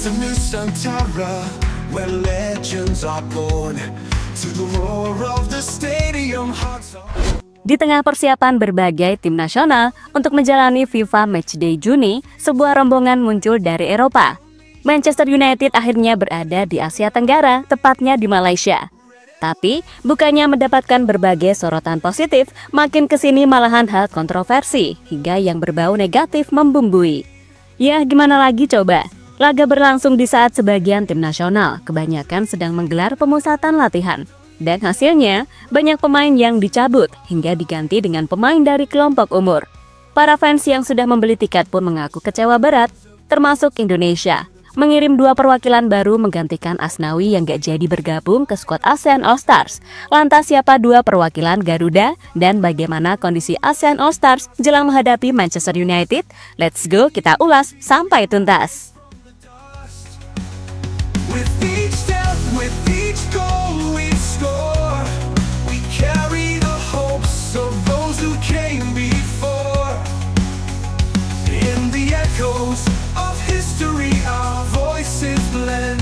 to Nusantara, where legends are born. To the roar of the stadium, hearts are... Di tengah persiapan berbagai tim nasional untuk menjalani FIFA Matchday Juni, sebuah rombongan muncul dari Eropa. Manchester United akhirnya berada di Asia Tenggara, tepatnya di Malaysia. Tapi, bukannya mendapatkan berbagai sorotan positif, makin kesini malahan hal kontroversi, hingga yang berbau negatif membumbui. Ya, gimana lagi coba? Laga berlangsung di saat sebagian tim nasional, kebanyakan sedang menggelar pemusatan latihan. Dan hasilnya, banyak pemain yang dicabut hingga diganti dengan pemain dari kelompok umur. Para fans yang sudah membeli tiket pun mengaku kecewa berat, termasuk Indonesia. Mengirim 2 perwakilan baru menggantikan Asnawi yang gak jadi bergabung ke skuad ASEAN All Stars. Lantas siapa 2 perwakilan Garuda dan bagaimana kondisi ASEAN All Stars jelang menghadapi Manchester United? Let's go, kita ulas sampai tuntas. With each step, with each goal we score, we carry the hopes of those who came before. In the echoes of history, our voices blend.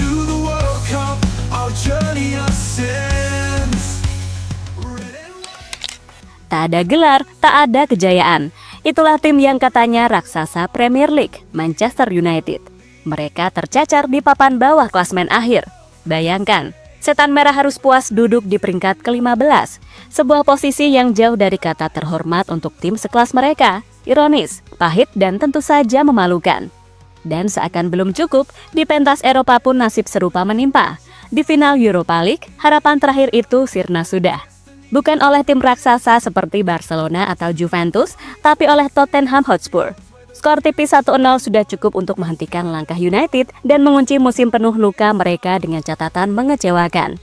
To the World Cup, our journey ascends. Tak ada gelar, tak ada kejayaan. Itulah tim yang katanya raksasa Premier League, Manchester United. Mereka tercacar di papan bawah klasmen akhir. Bayangkan, Setan Merah harus puas duduk di peringkat ke-15, sebuah posisi yang jauh dari kata terhormat untuk tim sekelas mereka. Ironis, pahit, dan tentu saja memalukan. Dan seakan belum cukup, di pentas Eropa pun nasib serupa menimpa. Di final Europa League, harapan terakhir itu sirna sudah. Bukan oleh tim raksasa seperti Barcelona atau Juventus, tapi oleh Tottenham Hotspur. Skor tipis 1-0 sudah cukup untuk menghentikan langkah United dan mengunci musim penuh luka mereka dengan catatan mengecewakan.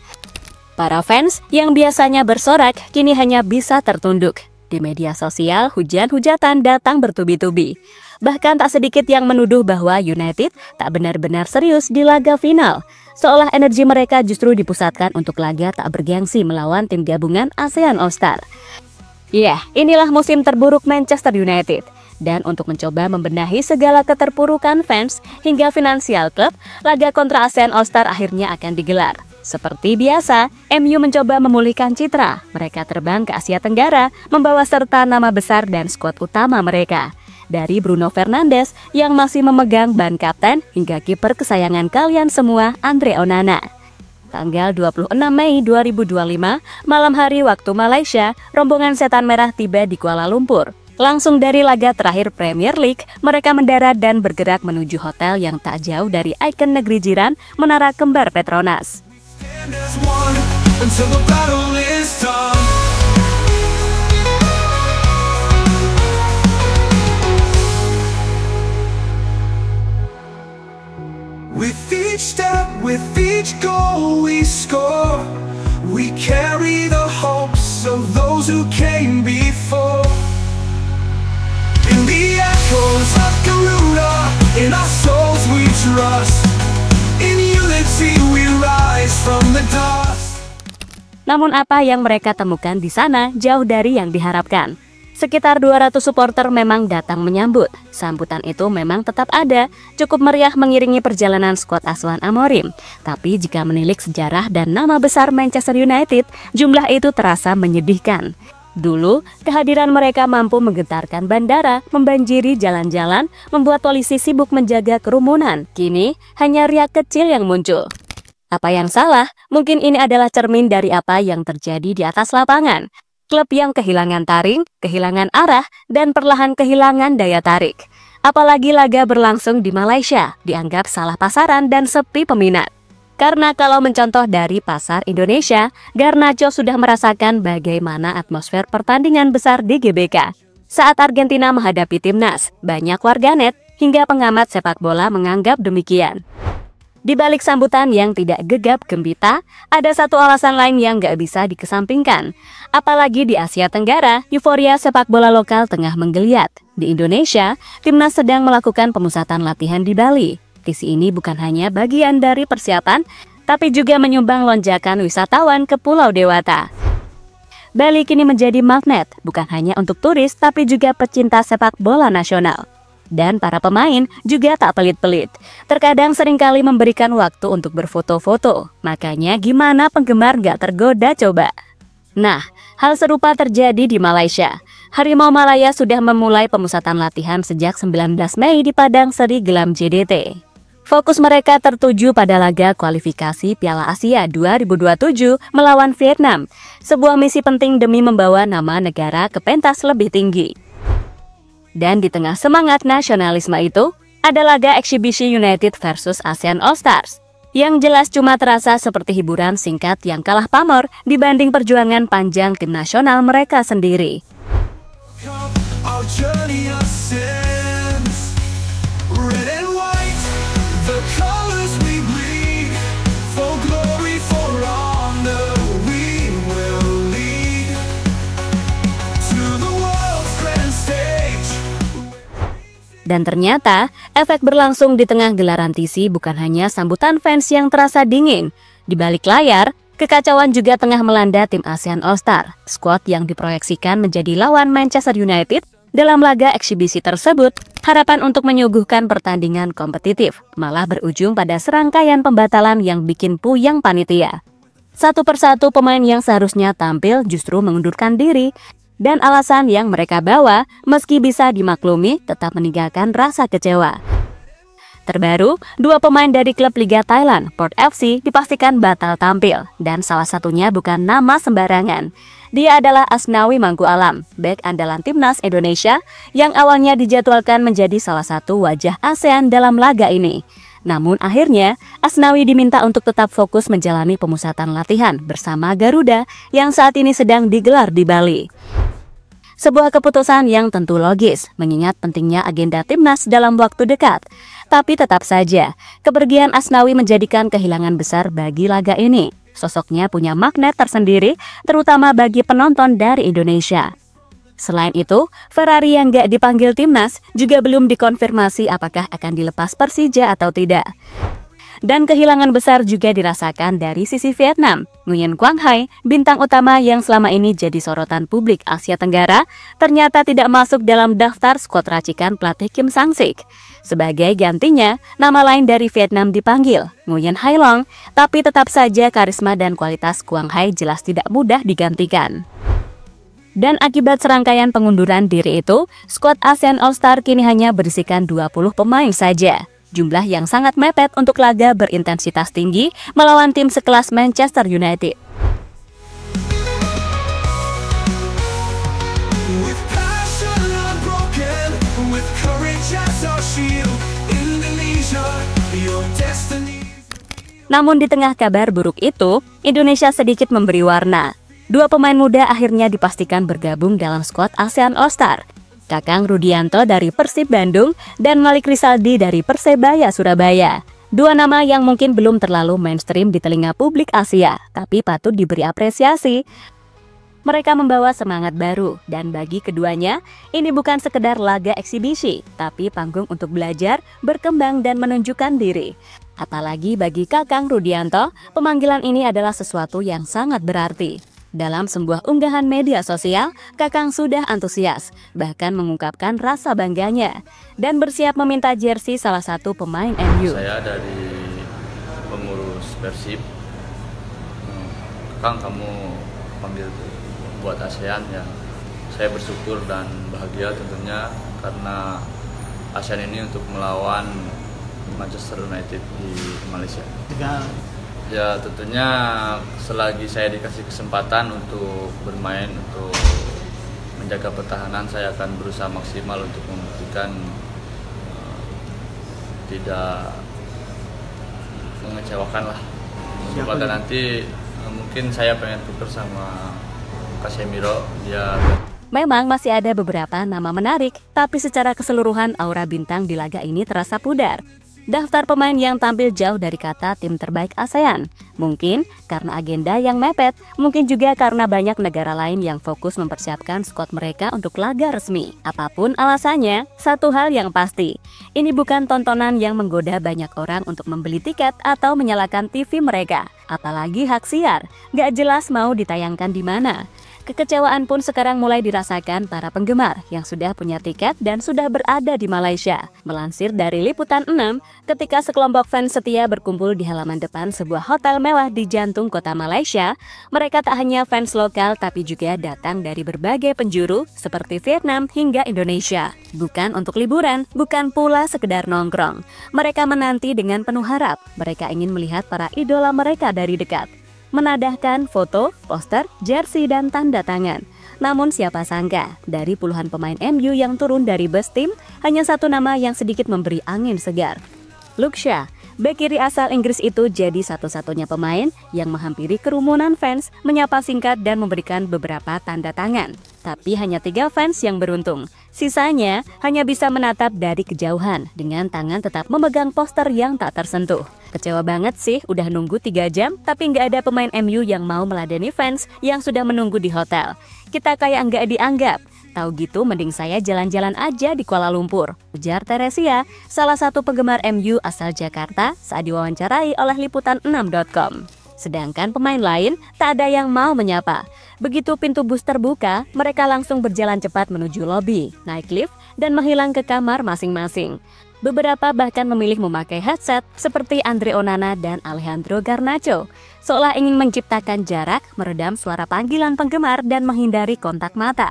Para fans yang biasanya bersorak kini hanya bisa tertunduk. Di media sosial, hujan-hujatan datang bertubi-tubi. Bahkan tak sedikit yang menuduh bahwa United tak benar-benar serius di laga final. Seolah energi mereka justru dipusatkan untuk laga tak bergengsi melawan tim gabungan ASEAN All Star. Ya, inilah musim terburuk Manchester United. Dan untuk mencoba membenahi segala keterpurukan fans hingga finansial klub, laga kontra ASEAN All Star akhirnya akan digelar. Seperti biasa, MU mencoba memulihkan citra. Mereka terbang ke Asia Tenggara, membawa serta nama besar dan skuad utama mereka. Dari Bruno Fernandes yang masih memegang ban kapten hingga kiper kesayangan kalian semua, Andre Onana. Tanggal 26 Mei 2025, malam hari waktu Malaysia, rombongan Setan Merah tiba di Kuala Lumpur. Langsung dari laga terakhir Premier League, mereka mendarat dan bergerak menuju hotel yang tak jauh dari ikon negeri jiran, Menara Kembar Petronas. With each step, with each goal we score, we carry the hopes of those who came before. In the echoes of Garuda, in our souls we trust. In unity we rise from the dust. Namun apa yang mereka temukan di sana jauh dari yang diharapkan. Sekitar 200 supporter memang datang menyambut. Sambutan itu memang tetap ada, cukup meriah mengiringi perjalanan skuad asuhan Amorim. Tapi jika menilik sejarah dan nama besar Manchester United, jumlah itu terasa menyedihkan. Dulu, kehadiran mereka mampu menggetarkan bandara, membanjiri jalan-jalan, membuat polisi sibuk menjaga kerumunan. Kini, hanya riak kecil yang muncul. Apa yang salah? Mungkin ini adalah cermin dari apa yang terjadi di atas lapangan. Klub yang kehilangan taring, kehilangan arah, dan perlahan kehilangan daya tarik. Apalagi laga berlangsung di Malaysia, dianggap salah pasaran dan sepi peminat. Karena kalau mencontoh dari pasar Indonesia, Garnacho sudah merasakan bagaimana atmosfer pertandingan besar di GBK. Saat Argentina menghadapi timnas, banyak warganet hingga pengamat sepak bola menganggap demikian. Di balik sambutan yang tidak gegap gempita, ada satu alasan lain yang gak bisa dikesampingkan. Apalagi di Asia Tenggara, euforia sepak bola lokal tengah menggeliat. Di Indonesia, timnas sedang melakukan pemusatan latihan di Bali. Kompetisi ini bukan hanya bagian dari persiapan, tapi juga menyumbang lonjakan wisatawan ke Pulau Dewata. Bali kini menjadi magnet, bukan hanya untuk turis, tapi juga pecinta sepak bola nasional. Dan para pemain juga tak pelit-pelit. Terkadang seringkali memberikan waktu untuk berfoto-foto. Makanya gimana penggemar gak tergoda coba? Nah, hal serupa terjadi di Malaysia. Harimau Malaya sudah memulai pemusatan latihan sejak 19 Mei di Padang Seri Gelam JDT. Fokus mereka tertuju pada laga kualifikasi Piala Asia 2027 melawan Vietnam. Sebuah misi penting demi membawa nama negara ke pentas lebih tinggi. Dan di tengah semangat nasionalisme itu, ada laga eksibisi United versus ASEAN All Stars. Yang jelas cuma terasa seperti hiburan singkat yang kalah pamor dibanding perjuangan panjang tim nasional mereka sendiri. Our journey ascends, red and white, the colors we bleed, for glory, for honor, we will lead to the world's grand stage. Dan ternyata, efek berlangsung di tengah gelaran TC bukan hanya sambutan fans yang terasa dingin. Di balik layar, kekacauan juga tengah melanda tim ASEAN All Star, skuad yang diproyeksikan menjadi lawan Manchester United. Dalam laga eksibisi tersebut, harapan untuk menyuguhkan pertandingan kompetitif malah berujung pada serangkaian pembatalan yang bikin puyeng panitia. Satu persatu pemain yang seharusnya tampil justru mengundurkan diri, dan alasan yang mereka bawa meski bisa dimaklumi tetap meninggalkan rasa kecewa. Terbaru, dua pemain dari klub Liga Thailand, Port FC, dipastikan batal tampil, dan salah satunya bukan nama sembarangan. Dia adalah Asnawi Mangku Alam, bek andalan timnas Indonesia yang awalnya dijadwalkan menjadi salah satu wajah ASEAN dalam laga ini. Namun akhirnya, Asnawi diminta untuk tetap fokus menjalani pemusatan latihan bersama Garuda yang saat ini sedang digelar di Bali. Sebuah keputusan yang tentu logis, mengingat pentingnya agenda timnas dalam waktu dekat. Tapi tetap saja, kepergian Asnawi menjadikan kehilangan besar bagi laga ini. Sosoknya punya magnet tersendiri, terutama bagi penonton dari Indonesia. Selain itu, Ferrari yang gak dipanggil timnas juga belum dikonfirmasi apakah akan dilepas Persija atau tidak. Dan kehilangan besar juga dirasakan dari sisi Vietnam. Nguyen Quang Hai, bintang utama yang selama ini jadi sorotan publik Asia Tenggara, ternyata tidak masuk dalam daftar skuad racikan pelatih Kim Sang-sik. Sebagai gantinya, nama lain dari Vietnam dipanggil, Nguyen Hai Long, tapi tetap saja karisma dan kualitas Quang Hai jelas tidak mudah digantikan. Dan akibat serangkaian pengunduran diri itu, skuad ASEAN All Star kini hanya berisikan 20 pemain saja. Jumlah yang sangat mepet untuk laga berintensitas tinggi melawan tim sekelas Manchester United. With passion unbroken, with courage as our shield, Indonesia, your destiny. Namun di tengah kabar buruk itu, Indonesia sedikit memberi warna. Dua pemain muda akhirnya dipastikan bergabung dalam skuad ASEAN All Star. Kakang Rudianto dari Persib Bandung dan Malik Rizaldi dari Persebaya Surabaya. Dua nama yang mungkin belum terlalu mainstream di telinga publik Asia, tapi patut diberi apresiasi. Mereka membawa semangat baru, dan bagi keduanya, ini bukan sekedar laga eksibisi, tapi panggung untuk belajar, berkembang, dan menunjukkan diri. Apalagi bagi Kakang Rudianto, pemanggilan ini adalah sesuatu yang sangat berarti. Dalam sebuah unggahan media sosial, Kakang sudah antusias, bahkan mengungkapkan rasa bangganya, dan bersiap meminta jersey salah satu pemain MU. Saya dari pengurus Persib. Kakang, kamu panggil buat ASEAN ya. Saya bersyukur dan bahagia tentunya karena ASEAN ini untuk melawan Manchester United di Malaysia. Ya tentunya selagi saya dikasih kesempatan untuk bermain, untuk menjaga pertahanan, saya akan berusaha maksimal untuk membuktikan tidak mengecewakan lah. Pada nanti mungkin saya pengen tuker sama Casemiro, dia. Memang masih ada beberapa nama menarik, tapi secara keseluruhan aura bintang di laga ini terasa pudar. Daftar pemain yang tampil jauh dari kata tim terbaik ASEAN. Mungkin karena agenda yang mepet, mungkin juga karena banyak negara lain yang fokus mempersiapkan skuad mereka untuk laga resmi. Apapun alasannya, satu hal yang pasti, ini bukan tontonan yang menggoda banyak orang untuk membeli tiket atau menyalakan TV mereka. Apalagi hak siar, gak jelas mau ditayangkan di mana. Kekecewaan pun sekarang mulai dirasakan para penggemar yang sudah punya tiket dan sudah berada di Malaysia. Melansir dari Liputan 6, ketika sekelompok fans setia berkumpul di halaman depan sebuah hotel mewah di jantung kota Malaysia, mereka tak hanya fans lokal tapi juga datang dari berbagai penjuru seperti Vietnam hingga Indonesia. Bukan untuk liburan, bukan pula sekedar nongkrong. Mereka menanti dengan penuh harap. Mereka ingin melihat para idola mereka dari dekat. Menadahkan foto, poster, jersey, dan tanda tangan. Namun siapa sangka, dari puluhan pemain MU yang turun dari bus tim, hanya satu nama yang sedikit memberi angin segar. Luke Shaw, bek kiri asal Inggris itu jadi satu-satunya pemain yang menghampiri kerumunan fans, menyapa singkat dan memberikan beberapa tanda tangan. Tapi hanya 3 fans yang beruntung. Sisanya hanya bisa menatap dari kejauhan dengan tangan tetap memegang poster yang tak tersentuh. Kecewa banget sih, udah nunggu 3 jam tapi nggak ada pemain MU yang mau meladeni fans yang sudah menunggu di hotel. Kita kayak nggak dianggap. Tahu gitu mending saya jalan-jalan aja di Kuala Lumpur, ujar Teresia, salah satu penggemar MU asal Jakarta saat diwawancarai oleh liputan6.com. Sedangkan pemain lain tak ada yang mau menyapa. Begitu pintu bus terbuka, mereka langsung berjalan cepat menuju lobi, naik lift, dan menghilang ke kamar masing-masing. Beberapa bahkan memilih memakai headset seperti Andre Onana dan Alejandro Garnacho, seolah ingin menciptakan jarak, meredam suara panggilan penggemar dan menghindari kontak mata.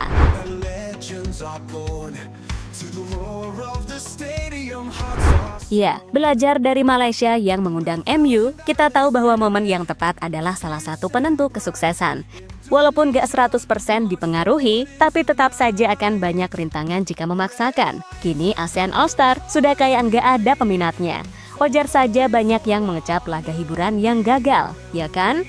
Ya, belajar dari Malaysia yang mengundang MU, kita tahu bahwa momen yang tepat adalah salah satu penentu kesuksesan. Walaupun gak 100% dipengaruhi, tapi tetap saja akan banyak rintangan jika memaksakan. Kini ASEAN All-Star sudah kayak nggak ada peminatnya. Wajar saja banyak yang mengecap laga hiburan yang gagal, ya kan?